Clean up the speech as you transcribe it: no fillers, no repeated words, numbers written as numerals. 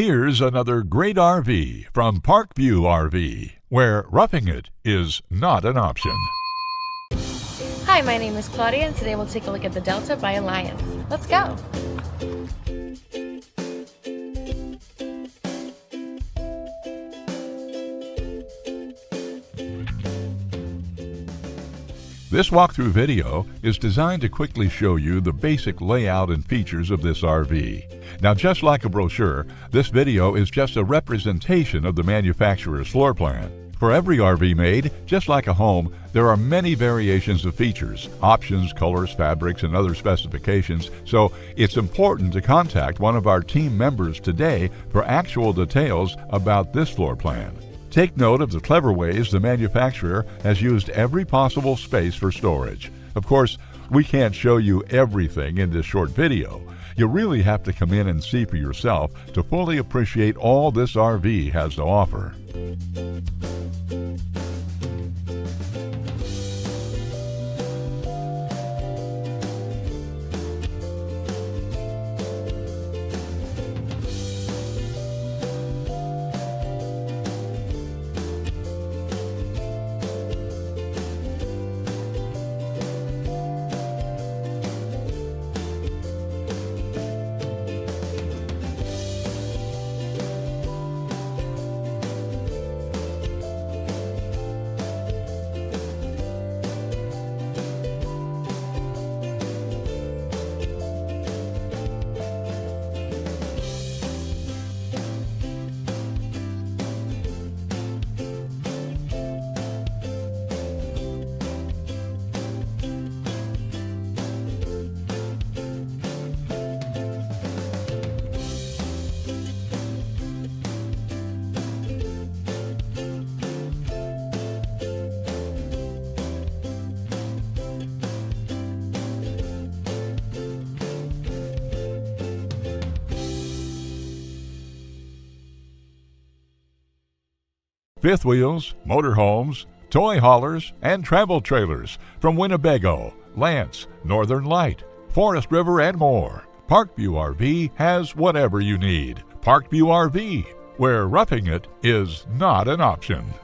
Here's another great RV from Parkview RV, where roughing it is not an option. Hi, my name is Claudia, and today we'll take a look at the Delta by Alliance. Let's go! This walkthrough video is designed to quickly show you the basic layout and features of this RV. Now, just like a brochure, this video is just a representation of the manufacturer's floor plan. For every RV made, just like a home, there are many variations of features, options, colors, fabrics, and other specifications, so it's important to contact one of our team members today for actual details about this floor plan. Take note of the clever ways the manufacturer has used every possible space for storage. Of course, we can't show you everything in this short video. You really have to come in and see for yourself to fully appreciate all this RV has to offer. Fifth wheels, motorhomes, toy haulers, and travel trailers from Winnebago, Lance, Northern Light, Forest River, and more. Parkview RV has whatever you need. Parkview RV, where roughing it is not an option.